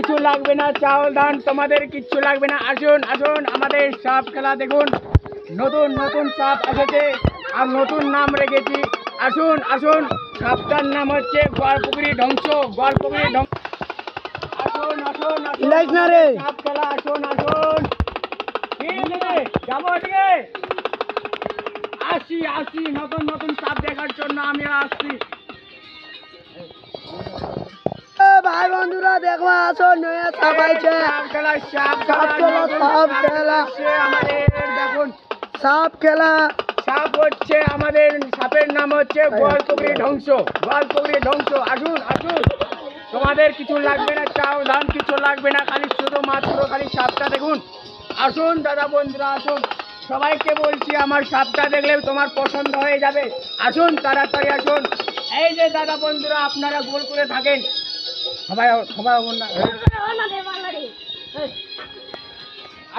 কিছু লাগবে না, চাউল ধান তোমাদের কিচ্ছু লাগবে না। আসুন আসুন আমাদের সাপ খেলা দেখুন, নতুন নতুন সাপ এসেছে আর নতুন নাম রেখেছি। আসুন আসুন, সাপটার নাম হচ্ছে গোয়ালপুকুরি ধ্বংস, গোয়ালপুকুরি ধ্বংস। আসুন আসুন আসুন সাপ খেলা, আসুন আসুন। যাবো ঠিক আসি আসি, নতুন নতুন সাপ দেখার জন্য আমি আসছি। ভাই বন্ধুরা দেখো, আসো নয়া সাপ আইছে। দেখুন সাপ খেলা, সাপ হচ্ছে আমাদের, সাপের নাম হচ্ছে গোয়ালপুকুরি ধ্বংস, গোয়ালপুকুরি ধ্বংস। আসুন আসুন, তোমাদের কিছু লাগবে না, চাউল ধান কিছু লাগবে না, খালি শুধু মাত্র খালি সাপটা দেখুন। আসুন দাদা বন্ধুরা আসুন, সবাইকে বলছি আমার সাপটা দেখলে তোমার পছন্দ হয়ে যাবে। আসুন তাড়াতাড়ি আসুন। এই যে দাদা বন্ধুরা আপনারা গোল করে থাকেন, সবাই সবাই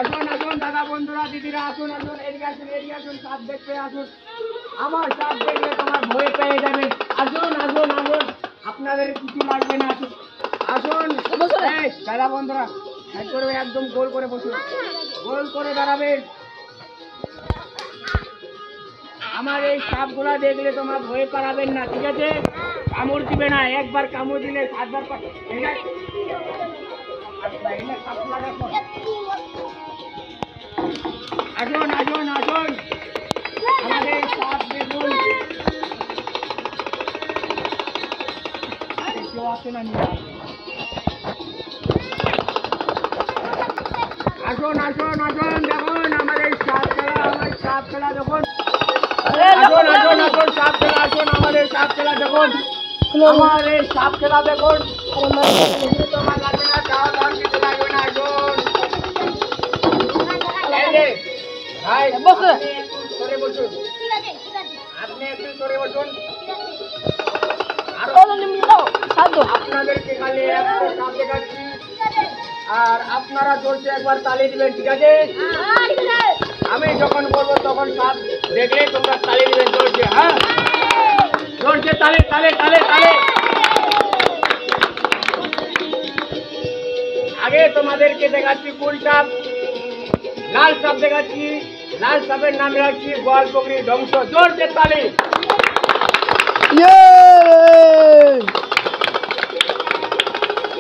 আসুন আসুন দাদা বন্ধুরা দিদিরা আসুন আসুন, এদিকে আসুন এদিকে আসুন, সাপ দেখতে আসুন। আমার সাপ দেখলে তোমার ভয় পেয়ে যাবে। আসুন আসুন আসুন, আপনাদের কিছু লাগবে না। আসুন আসুন দাদা বন্ধুরা, একদম গোল করে বসুন, গোল করে দাঁড়াবেন। আমার এই সাপগুলা দেখলে তোমার ভয় পারাবেন না, ঠিক আছে? কামড় দিবে না, একবার কামড় দিলে 7বার আসুন আসুন আসুন, আমাদের সাপ দেখুন। কেউ আসে না, আসুন আসুন আসুন, দেখুন আমাদের সাপ খেলা, আমার সাপ খেলা দেখুন। আসুন আসুন আসুন, সাপ খেলা আসুন, আমাদের সাপ খেলা দেখুন, আমার এই সাপ খেলা দেখুন। তোমার লাগবে না, চাউল ধান কিছু লাগবে না। আসুন ভাই বসে সরে বসুন, আপনি একটু সরে বসুন। আপনাদেরকে খালি একটা সাপ দেখাচ্ছি আর আপনারা জোরছে একবার তালি দিবেন, ঠিক আছে? আমি যখন বলবো তখন সাপ দেখলে তোমরা তালি দিবেন জোরছে। হ্যাঁ জোরছে তালে তালে তালে তালে। আগে তোমাদেরকে দেখাচ্ছি কোন সাপ, লাল সাপ দেখাচ্ছি। লাল সাপের নাম রাখছি গোয়ালপুকুরি ধ্বংস। জোরছে তালি।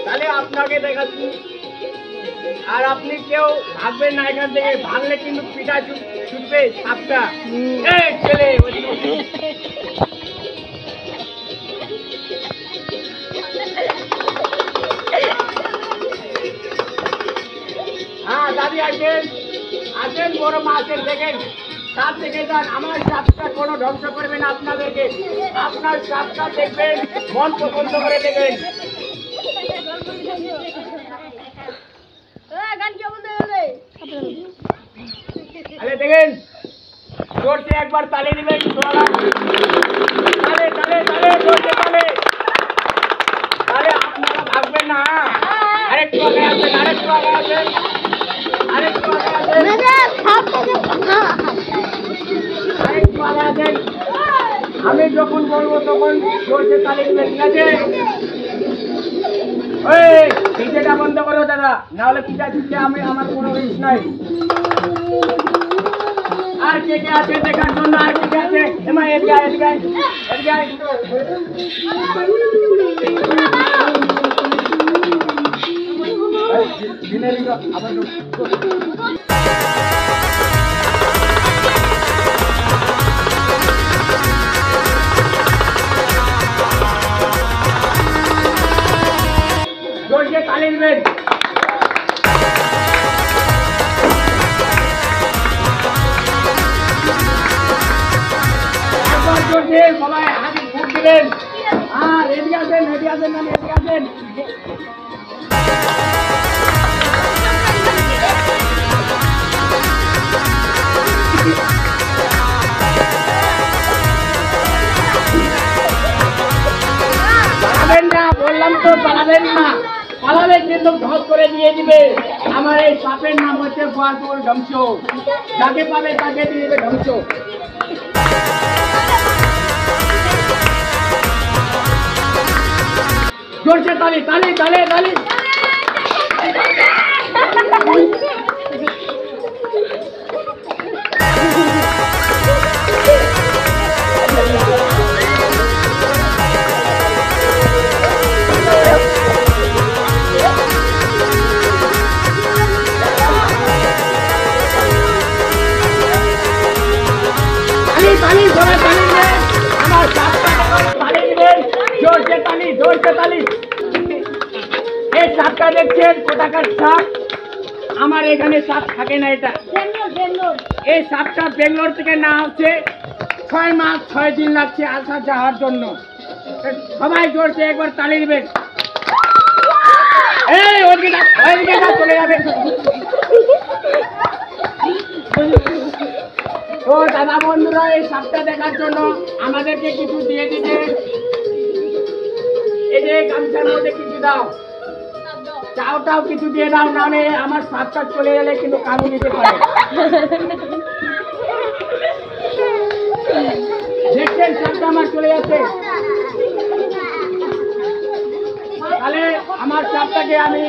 তাহলে আপনাকে দেখাচ্ছি, আর আপনি কেউ ভাগবেন না এখান থেকে, ভাগলে কিন্তু পিঠা ছুটবে সাপটা। ছেলে হ্যাঁ দাদি আসেন আসেন, বড় মা আসেন, দেখেন সাপ দেখে যান। আমার সাপটা কোনো ধ্বংস করবে না আপনাদেরকে, আপনার সাপটা দেখবেন মন পছন্দ করে দেখবেন। আরে দেখেন জোরছে একবার তালি দিবেন, তালে তালে তালে জোরছে তালে। তাহলে আপনারা ভাববেন না। আরেকটু আগে আসবেন, আরেকটু আগে আসবেন, আরেকটু আগে আসবেন, আরেকটু আগে আসবেন। আমি যখন বলবো তখন জোরছে তালি দিবেন, ঠিক আছে? ওই পিঠেটা বন্ধ করো দাদা, নাহলে পিঠা দিচ্ছে আমি, আমার কোনো রিস্ক নাই। আর কে কে আছে দেখার জন্য, আর কে কে আছে? এমা এদিকে এদিকে এদিকে আবার জোরকে তালি দিবেন। একবার জোরকে সবাই হাতে ভোট দিবেন। আর এদিকে আসেন, এদিকে আসেন, না এদিকে আসেন। পালাবেন না, বললাম তো পালাবেন না, পালালে কিন্তু ধ্বংস করে দিয়ে দিবে। আমার এই সাপের নাম হচ্ছে গোয়ালপুকুরি ধ্বংস, যাকে পাবে তাকে দিয়ে দিবে ধ্বংস। জোরছে তালি তালি তালি তালি। ताली जोरे ताली में আমার সাপটা তালি দিবেন জোরসে তালি এই সাপটা দেখছেন কোথাকার সাপ আমার এখানে সাপ থাকে না এটা এই সাপটা বেঙ্গালোর থেকে না হচ্ছে 6 মাস 6 দিন লাগছে আসা যাওয়ার জন্য সবাই জোরসে একবার তালি দিবেন এই ওইদিকে চলে যাবে তো দাদা বন্ধুরা এই সাপটা দেখার জন্য আমাদেরকে কিছু দিয়ে দিতে এই যে গামছার মধ্যে কিছু দাও চাওটাও কিছু দিয়ে দাও নাহলে আমার সাপটা চলে গেলে কিন্তু কামু দিতে পারে দেখছেন সাপটা আমার চলে যাচ্ছে তাহলে আমার সাপটাকে আমি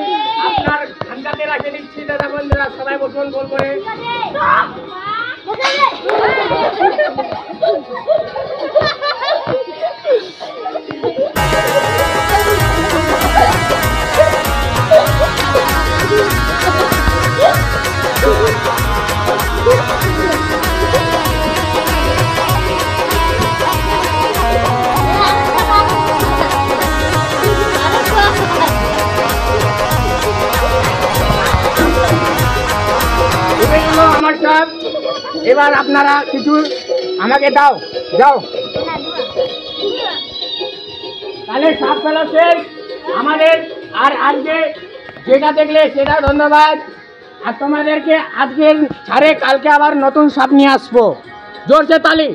আপনার ঠান্ডাতে রাখে দিচ্ছি দাদা বন্ধুরা সবাই বসুন বল করে আমার সাপ এবার আপনারা কিছু আমাকে দাও তাহলে সাপ ফেলা শেষ আমাদের আর আজকে যেটা দেখলে সেটা ধন্যবাদ আর তোমাদেরকে আজকে ছাড়ে কালকে আবার নতুন সাপ নিয়ে আসবো জোরসে তালি